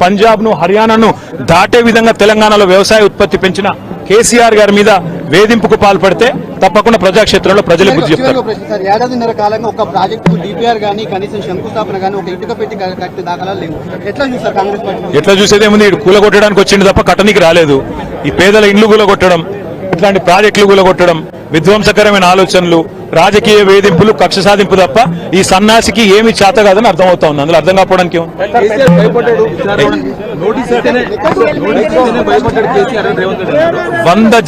పంజాబ్ ను హర్యానాను దాటే విధంగా తెలంగాణలో వ్యవసాయ ఉత్పత్తి పెంచిన కేసీఆర్ గారి మీద వేధింపుకు పాల్పడితే తప్పకుండా ప్రజాక్షేత్రంలో ప్రజలు బుద్ధి చెప్తారు. ఏడాదిన్నర కాలంగా ఒక ప్రాజెక్టు డిపిఆర్ గానీ కనీసం శంకుస్థాపన గానీ ఒక ఇటుక పెట్టి కట్టి దాఖలాలు లేవు. ఎట్లా చూస్తారు కాంగ్రెస్ పార్టీ? ఎట్లా చూసేదేముంది, ఇటు కూలగొట్టడానికి వచ్చింది తప్ప కట్టనికి రాలేదు. ఈ పేదల ఇండ్లు కూలగొట్టడం, ఇట్లాంటి ప్రాజెక్టులు కూలగొట్టడం, విధ్వంసకరమైన ఆలోచనలు, రాజకీయ వేధింపులు, కక్ష సాధింపు తప్ప ఈ సన్నాసికి ఏమి చేత కాదని అర్థమవుతా ఉంది. అందులో అర్థం కాకపోవడానికి 100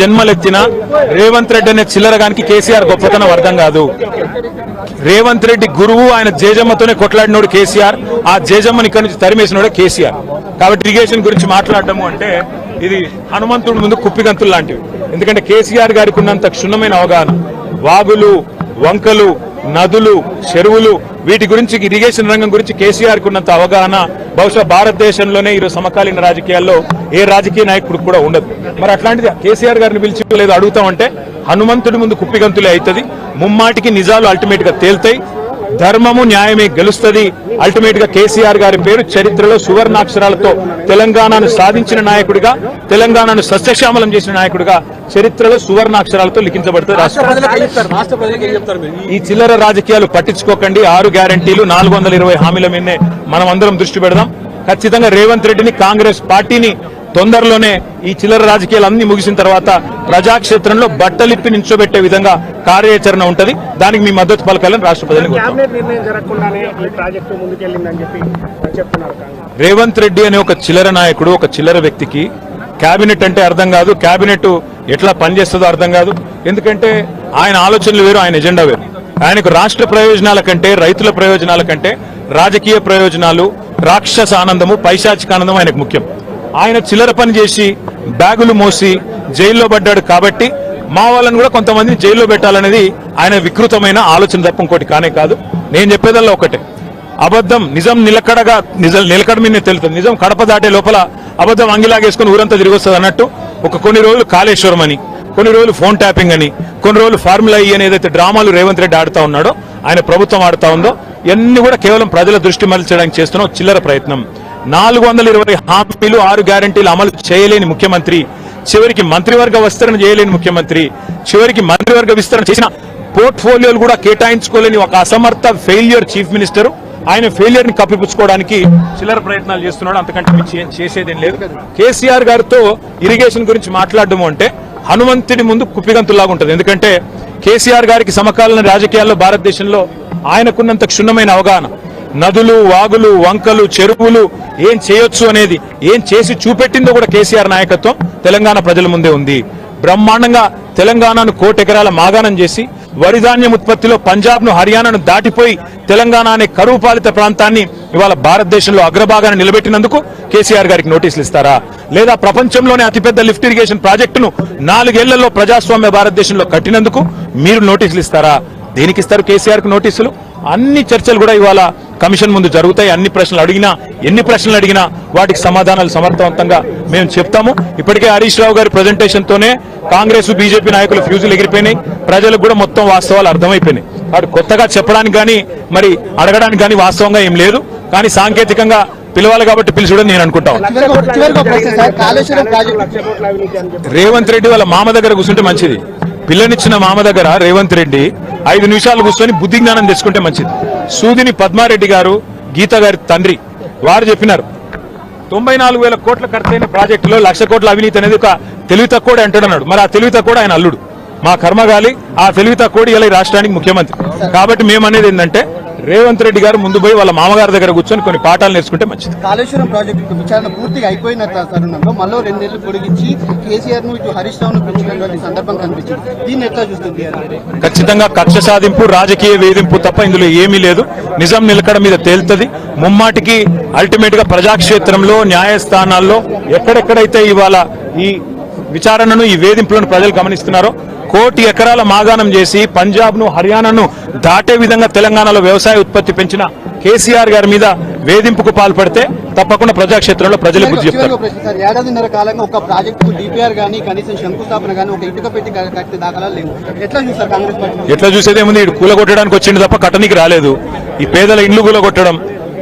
జన్మలెత్తినా రేవంత్ రెడ్డి అనే చిల్లరగానికి కేసీఆర్ గొప్పతనం అర్థం కాదు. రేవంత్ రెడ్డి గురువు, ఆయన జేజమ్మతోనే కొట్లాడినోడు కేసీఆర్, ఆ జేజమ్మని ఇక్కడి నుంచి తరిమేసినోడే కేసీఆర్. కాబట్టి ఇరిగేషన్ గురించి మాట్లాడటము అంటే ఇది హనుమంతుడి ముందు కుప్పిగంతులు లాంటివి. ఎందుకంటే కేసీఆర్ గారికి ఉన్నంత క్షుణ్ణమైన అవగాహన, వాగులు, వంకలు, నదులు, చెరువులు, వీటి గురించి, ఇరిగేషన్ రంగం గురించి కేసీఆర్ కు ఉన్నంత అవగాహన బహుశా భారతదేశంలోనే ఈరోజు సమకాలీన రాజకీయాల్లో ఏ రాజకీయ నాయకుడికి కూడా ఉండదు. మరి అట్లాంటిది కేసీఆర్ గారిని పిలిచి లేదు అడుగుతామంటే హనుమంతుడి ముందు కుప్పిగంతులే అవుతుంది. ముమ్మాటికి నిజాలు అల్టిమేట్ గా తేల్తాయి. ధర్మము న్యాయమే గెలుస్తుంది. అల్టిమేట్ గా కేసీఆర్ గారి పేరు చరిత్రలో సువర్ణాక్షరాలతో తెలంగాణను సాధించిన నాయకుడిగా, తెలంగాణను సస్యశ్యామలం చేసిన నాయకుడిగా చరిత్రలో సువర్ణాక్షరాలతో లిఖించబడుతుంది. ఈ చిల్లర రాజకీయాలు పట్టించుకోకండి. 6 గ్యారంటీలు, 420 హామీల మీదనే మనం అందరం దృష్టి పెడదాం. ఖచ్చితంగా రేవంత్ రెడ్డిని, కాంగ్రెస్ పార్టీని తొందరలోనే ఈ చిల్లర రాజకీయాలు అన్ని ముగిసిన తర్వాత ప్రజాక్షేత్రంలో బట్టలిప్పి నించోబెట్టే విధంగా కార్యాచరణ ఉంటది. దానికి మీ మద్దతు పలకాలని రాష్ట్ర ప్రజలకు రేవంత్ రెడ్డి అనే ఒక చిల్లర నాయకుడు, ఒక చిల్లర వ్యక్తికి కేబినెట్ అంటే అర్థం కాదు, కేబినెట్ ఎట్లా పనిచేస్తుందో అర్థం కాదు. ఎందుకంటే ఆయన ఆలోచనలు వేరు, ఆయన ఎజెండా వేరు. ఆయనకు రాష్ట్ర ప్రయోజనాల కంటే, రైతుల ప్రయోజనాల కంటే రాజకీయ ప్రయోజనాలు, రాక్షస ఆనందము, పైశాచిక ఆనందం ఆయనకు ముఖ్యం. ఆయన చిల్లర పని చేసి బ్యాగులు మోసి జైల్లో పడ్డాడు కాబట్టి మా వాళ్ళని కూడా కొంతమందిని జైల్లో పెట్టాలనేది ఆయన వికృతమైన ఆలోచన తప్ప ఇంకోటి కానే కాదు. నేను చెప్పేదల్లా ఒకటే, అబద్ధం నిజం నిలకడ మీద తెలుస్తుంది. నిజం కడప దాటే లోపల అబద్ధం అంగిలాగేసుకుని ఊరంతా తిరిగి వస్తుంది అన్నట్టు కొన్ని రోజులు కాళేశ్వరం అని, కొన్ని రోజులు ఫోన్ ట్యాపింగ్ అని, కొన్ని రోజులు ఫార్ములా ఈ అని ఏదైతే డ్రామాలు రేవంత్ రెడ్డి ఆడుతా ఉన్నాడో, ఆయన ప్రభుత్వం ఆడుతా ఉందో, ఇవన్నీ కూడా కేవలం ప్రజల దృష్టి మరల్చడానికి చేస్తున్న చిల్లర ప్రయత్నం. 420 హామీలు, 6 గ్యారంటీలు అమలు చేయలేని ముఖ్యమంత్రి, చివరికి మంత్రివర్గ విస్తరణ చేయలేని ముఖ్యమంత్రి, చివరికి మంత్రివర్గ విస్తరణ చేసిన పోర్ట్ఫోలియోలు కూడా కేటాయించుకోలేని ఒక అసమర్థ ఫెయిల్యూర్ చీఫ్ మినిస్టర్. ఆయన ఫెయిల్యూర్ ని కప్పిపుచ్చుకోవడానికి చిల్లర ప్రయత్నాలు చేస్తున్నాడు. అంతకంటే చేసేదేం లేదు. కేసీఆర్ గారితో ఇరిగేషన్ గురించి మాట్లాడడం అంటే హనుమంతుడి ముందు కుప్పిగంతులాగా ఉంటుంది. ఎందుకంటే కేసీఆర్ గారికి సమకాలీన రాజకీయాల్లో భారతదేశంలో ఆయనకున్నంత క్షుణ్ణమైన అవగాహన, నదులు, వాగులు, వంకలు, చెరువులు ఏం చేయొచ్చు అనేది, ఏం చేసి చూపెట్టిందో కూడా కేసీఆర్ నాయకత్వం తెలంగాణ ప్రజల ముందే ఉంది. బ్రహ్మాండంగా తెలంగాణను 1 కోటి ఎకరాల మాగాణం చేసి వరిధాన్యం ఉత్పత్తిలో పంజాబ్ ను, హర్యానాను దాటిపోయి తెలంగాణ అనే కరువు పాలిత ప్రాంతాన్ని ఇవాళ భారతదేశంలో అగ్రభాగాన్ని నిలబెట్టినందుకు కేసీఆర్ గారికి నోటీసులు ఇస్తారా? లేదా ప్రపంచంలోనే అతిపెద్ద లిఫ్ట్ ఇరిగేషన్ ప్రాజెక్టును 4 ఏళ్లలో ప్రజాస్వామ్య భారతదేశంలో కట్టినందుకు మీరు నోటీసులు ఇస్తారా? దేనికి ఇస్తారు కేసీఆర్ కు నోటీసులు? అన్ని చర్చలు కూడా ఇవాళ కమిషన్ ముందు జరుగుతాయి. ఎన్ని ప్రశ్నలు అడిగినా వాటికి సమాధానాలు సమర్థవంతంగా మేము చెప్తాము. ఇప్పటికే హరీష్ రావు గారి ప్రెజెంటేషన్ తోనే కాంగ్రెస్, బీజేపీ నాయకుల ఫ్యూజులు ఎగిరిపోయినాయి. ప్రజలకు కూడా మొత్తం వాస్తవాలు అర్థమైపోయినాయి. వాడు కొత్తగా చెప్పడానికి కానీ మరి అడగడానికి కానీ వాస్తవంగా ఏం లేదు. కానీ సాంకేతికంగా పిలవాలి కాబట్టి పిలిచుడని నేను అనుకుంటాను. రేవంత్ రెడ్డి వాళ్ళ మామ దగ్గర కూర్చుంటే మంచిది. పిల్లనిచ్చిన మామ దగ్గర రేవంత్ రెడ్డి 5 నిమిషాలు కూర్చొని బుద్ధి జ్ఞానం తెచ్చుకుంటే మంచిది. సూదిని పద్మారెడ్డి గారు, గీత గారి తండ్రి, వారు చెప్పినారు 94,000 కోట్ల ఖర్చైన ప్రాజెక్టులో 1,00,000 కోట్ల అవినీతి అనేది ఒక తెలివి తక్కువ అంటాడన్నాడు. మరి ఆ తెలివి తక్కువ ఆయన అల్లుడు. మా కర్మగాలి ఆ తెలివి తక్కువ ఇలా ఈ రాష్ట్రానికి ముఖ్యమంత్రి. కాబట్టి మేము అనేది ఏంటంటే రేవంత్ రెడ్డి గారు ముందు పోయి వాళ్ళ మామగారి దగ్గర కూర్చొని కొన్ని పాఠాలు నేర్చుకుంటే మంచిది. కాళేశ్వరం ప్రాజెక్టు విచారణ పూర్తిగా అయిపోయిన తరుణంలో మళ్ళీ 2 నెలలు పొడిగించి కేసీఆర్ ను ఇటు హరీష్ రావును పెంచినటువంటి సందర్భం కనిపించింది. దీన్ని ఎట్లా చూస్తుంది? ఖచ్చితంగా కక్ష సాధింపు, రాజకీయ వేధింపు తప్ప ఇందులో ఏమీ లేదు. నిజం నిలకడ మీద తేలుతుంది. ముమ్మాటికి అల్టిమేట్ గా ప్రజాక్షేత్రంలో, న్యాయస్థానాల్లో ఎక్కడెక్కడైతే ఇవాళ ఈ విచారణను, ఈ వేధింపులను ప్రజలు గమనిస్తున్నారో, 1 కోటి ఎకరాల మాగాణం చేసి పంజాబ్ ను, హర్యానాను దాటే విధంగా తెలంగాణలో వ్యవసాయ ఉత్పత్తి పెంచిన కేసీఆర్ గారి మీద వేధింపుకు పాల్పడితే తప్పకుండా ప్రజాక్షేత్రంలో ప్రజలు బుద్ధి చెప్తారు. ఏడాదిన్నర కాలంగా ఒక ప్రాజెక్టు డిపిఆర్ గానీ కనీసం శంకుస్థాపన గానీ ఒక ఇటుక పెట్టి కట్టి దాఖలాలు లేవు. ఎట్లా చూస్తారు కాంగ్రెస్ పార్టీ? ఎట్లా చూసేదేముంది, ఇటు కూలగొట్టడానికి వచ్చింది తప్ప కట్టనికి రాలేదు. ఈ పేదల ఇండ్లు కూలగొట్టడం,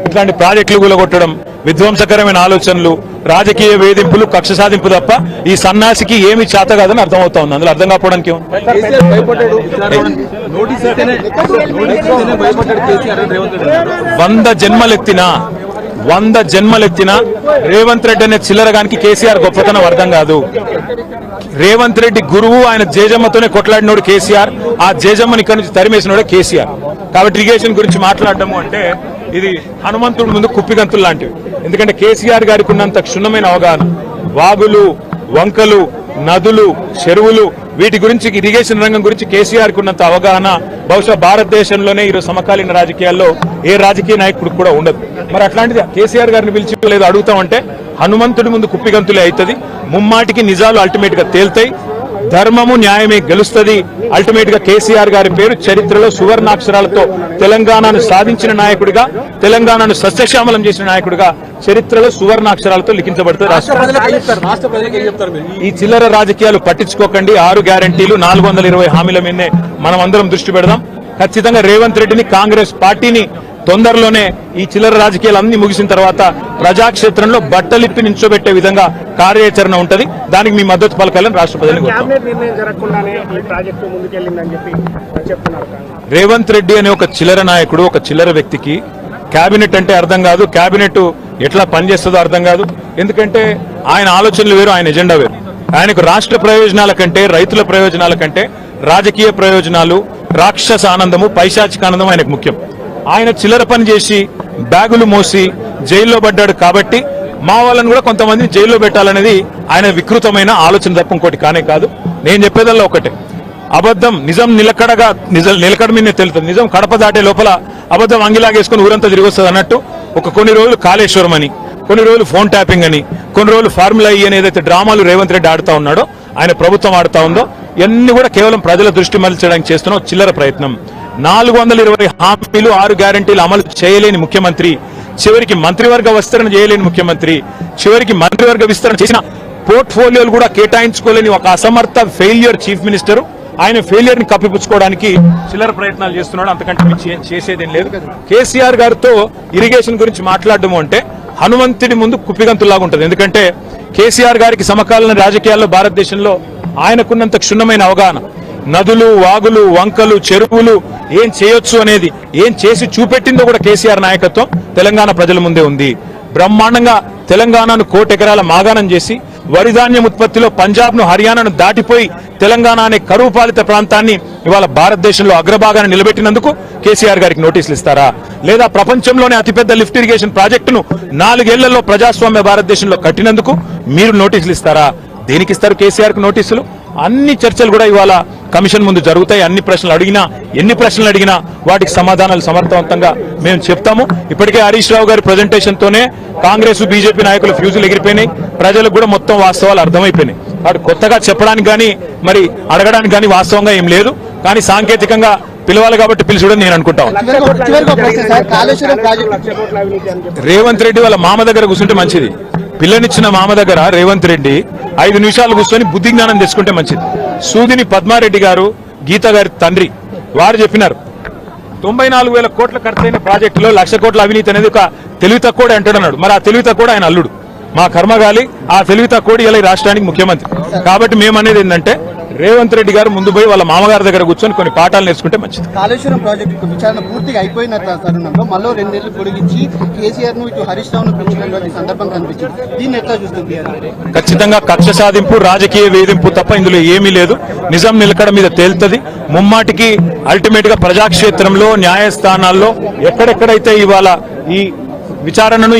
ఇట్లాంటి ప్రాజెక్టులు కూలగొట్టడం, విధ్వంసకరమైన ఆలోచనలు, రాజకీయ వేధింపులు, కక్ష సాధింపు తప్ప ఈ సన్నాసికి ఏమి చేత కాదని అర్థమవుతా ఉంది. అందులో అర్థం కాకపోవడానికి ఏముంది? వంద జన్మలెత్తినా రేవంత్ రెడ్డి అనే చిల్లరగానికి కేసీఆర్ గొప్పతనం అర్థం కాదు. రేవంత్ రెడ్డి గురువు, ఆయన జేజమ్మతోనే కొట్లాడినోడు కేసీఆర్, ఆ జేజమ్మని ఇక్కడ నుంచి తరిమేసినోడే కేసీఆర్. కాబట్టి ఇరిగేషన్ గురించి మాట్లాడటము అంటే ఇది హనుమంతుడి ముందు కుప్పిగంతులు లాంటివి. ఎందుకంటే కేసీఆర్ గారికి ఉన్నంత క్షుణ్ణమైన అవగాహన, వాగులు, వంకలు, నదులు, చెరువులు, వీటి గురించి, ఇరిగేషన్ రంగం గురించి కేసీఆర్ కు ఉన్నంత అవగాహన బహుశా భారతదేశంలోనే ఈరోజు సమకాలీన రాజకీయాల్లో ఏ రాజకీయ నాయకుడు కూడా ఉండదు. మరి అట్లాంటిది కేసీఆర్ గారిని పిలిచి లేదు అడుగుతామంటే హనుమంతుడి ముందు కుప్పిగంతులే అవుతుంది. ముమ్మాటికి నిజాలు అల్టిమేట్ గా తేల్తాయి, ధర్మము న్యాయమే గెలుస్తుంది. అల్టిమేట్ గా కేసీఆర్ గారి పేరు చరిత్రలో సువర్ణాక్షరాలతో తెలంగాణను సాధించిన నాయకుడిగా, తెలంగాణను సస్యశ్యామలం చేసిన నాయకుడిగా చరిత్రలో సువర్ణాక్షరాలతో లిఖించబడుతుంది. ఈ చిల్లర రాజకీయాలు పట్టించుకోకండి. 6 గ్యారంటీలు, 420 హామీల మీదనే మనం అందరం దృష్టి పెడదాం. ఖచ్చితంగా రేవంత్ రెడ్డిని, కాంగ్రెస్ పార్టీని తొందరలోనే ఈ చిల్లర రాజకీయాలు అన్ని ముగిసిన తర్వాత ప్రజాక్షేత్రంలో బట్టలిప్పి నించోబెట్టే విధంగా కార్యాచరణ ఉంటది. దానికి మీ మద్దతు పలకాలని రాష్ట్ర ప్రజలకు రేవంత్ రెడ్డి అనే ఒక చిల్లర నాయకుడు, ఒక చిల్లర వ్యక్తికి కేబినెట్ అంటే అర్థం కాదు, కేబినెట్ ఎట్లా పనిచేస్తుందో అర్థం కాదు. ఎందుకంటే ఆయన ఆలోచనలు వేరు, ఆయన ఎజెండా వేరు. ఆయనకు రాష్ట్ర ప్రయోజనాల కంటే, రైతుల ప్రయోజనాల కంటే రాజకీయ ప్రయోజనాలు, రాక్షస ఆనందము, పైశాచిక ఆనందం ఆయనకు ముఖ్యం. ఆయన చిల్లర పని చేసి బ్యాగులు మోసి జైల్లో పడ్డాడు కాబట్టి మా వాళ్ళని కూడా కొంతమందిని జైల్లో పెట్టాలనేది ఆయన వికృతమైన ఆలోచన తప్ప ఇంకోటి కానే కాదు. నేను చెప్పేదల్లా ఒకటే, అబద్ధం నిజం నిలకడ మీద తెలుస్తుంది. నిజం కడప దాటే లోపల అబద్ధం అంగిలాగేసుకుని ఊరంతా తిరిగి వస్తుంది అన్నట్టు కొన్ని రోజులు కాళేశ్వరం అని, కొన్ని రోజులు ఫోన్ ట్యాపింగ్ అని, కొన్ని రోజులు ఫార్ములా ఈ అని ఏదైతే డ్రామాలు రేవంత్ రెడ్డి ఆడుతా ఉన్నాడో, ఆయన ప్రభుత్వం ఆడుతా ఉందో, ఇవన్నీ కూడా కేవలం ప్రజల దృష్టి మళ్లించడానికి చేస్తున్న చిల్లర ప్రయత్నం. 420 హామీలు, 6 గ్యారంటీలు అమలు చేయలేని ముఖ్యమంత్రి, చివరికి మంత్రివర్గ విస్తరణ చేయలేని ముఖ్యమంత్రి, చివరికి మంత్రివర్గ విస్తరణ చేసిన పోర్ట్ఫోలియోలు కూడా కేటాయించుకోలేని ఒక అసమర్థ ఫెయిల్యూర్ చీఫ్ మినిస్టర్. ఆయన ఫెయిల్యూర్ ని కప్పిపుచ్చుకోవడానికి చిల్లర ప్రయత్నాలు చేస్తున్నాడు. అంతకంటే చేసేదేం లేదు. కేసీఆర్ గారితో ఇరిగేషన్ గురించి మాట్లాడడం అంటే హనుమంతుడి ముందు కుప్పిగంతులాగా ఉంటుంది. ఎందుకంటే కేసీఆర్ గారికి సమకాలీన రాజకీయాల్లో భారతదేశంలో ఆయనకున్నంత క్షుణ్ణమైన అవగాహన, నదులు, వాగులు, వంకలు, చెరువులు ఏం చేయొచ్చు అనేది, ఏం చేసి చూపెట్టిందో కూడా కేసీఆర్ నాయకత్వం తెలంగాణ ప్రజల ముందే ఉంది. బ్రహ్మాండంగా తెలంగాణను 1 కోటి ఎకరాల మాగాణం చేసి వరిధాన్యం ఉత్పత్తిలో పంజాబ్ ను, హర్యానాను దాటిపోయి తెలంగాణ అనే కరువు పాలిత ప్రాంతాన్ని ఇవాళ భారతదేశంలో అగ్రభాగాన్ని నిలబెట్టినందుకు కేసీఆర్ గారికి నోటీసులు ఇస్తారా? లేదా ప్రపంచంలోనే అతిపెద్ద లిఫ్ట్ ఇరిగేషన్ ప్రాజెక్టును 4 ఏళ్లలో ప్రజాస్వామ్య భారతదేశంలో కట్టినందుకు మీరు నోటీసులు ఇస్తారా? దేనికి ఇస్తారు కేసీఆర్ కు నోటీసులు? అన్ని చర్చలు కూడా ఇవాళ కమిషన్ ముందు జరుగుతాయి. ఎన్ని ప్రశ్నలు అడిగినా వాటికి సమాధానాలు సమర్థవంతంగా మేము చెప్తాము. ఇప్పటికే హరీష్ రావు గారి ప్రజెంటేషన్ తోనే కాంగ్రెస్, బీజేపీ నాయకుల ఫ్యూజులు ఎగిరిపోయినాయి. ప్రజలకు కూడా మొత్తం వాస్తవాలు అర్థమైపోయినాయి. వాడు కొత్తగా చెప్పడానికి కానీ, మరి అడగడానికి కానీ వాస్తవంగా ఏం లేదు. కానీ సాంకేతికంగా పిలవాలి కాబట్టి పిలిచడం నేను అనుకుంటాను. రేవంత్ రెడ్డి వాళ్ళ మామ దగ్గర కూర్చుంటే మంచిది. పిల్లనిచ్చిన మామ దగ్గర రేవంత్ రెడ్డి 5 నిమిషాలు కూర్చొని బుద్ధి జ్ఞానం తెచ్చుకుంటే మంచిది. సూదిని పద్మారెడ్డి గారు, గీత గారి తండ్రి, వారు చెప్పినారు 94,000 కోట్ల ఖర్చైన ప్రాజెక్టులో 1,00,000 కోట్ల అవినీతి అనేది ఒక తెలివి తక్కువ అంటాడన్నాడు. మరి ఆ తెలివి తక్కువ ఆయన అల్లుడు, మా కర్మగాలి. ఆ తెలివి తక్కువ ఇలా రాష్ట్రానికి ముఖ్యమంత్రి. కాబట్టి మేము అనేది ఏంటంటే రేవంత్ రెడ్డి గారు ముందు పోయి వాళ్ళ మామగారి దగ్గర కూర్చొని కొన్ని పాఠాలు నేర్చుకుంటే మంచిది. కాళేశ్వరం ప్రాజెక్టు విచారణ పూర్తిగా అయిపోయిన తరుణంలో మళ్ళీ 2 నెలలు పొడిగించి కేసీఆర్ ను ఇటు హరీష్ రావును పెంచినటువంటి సందర్భం కనిపించింది. దీన్ని ఎట్లా చూస్తుంది? ఖచ్చితంగా కక్ష సాధింపు, రాజకీయ వేధింపు తప్ప ఇందులో ఏమీ లేదు. నిజం నిలకడ మీద తేలుతుంది. ముమ్మాటికి అల్టిమేట్ గా ప్రజాక్షేత్రంలో, న్యాయస్థానాల్లో ఎక్కడెక్కడైతే ఇవాళ ఈ విచారణను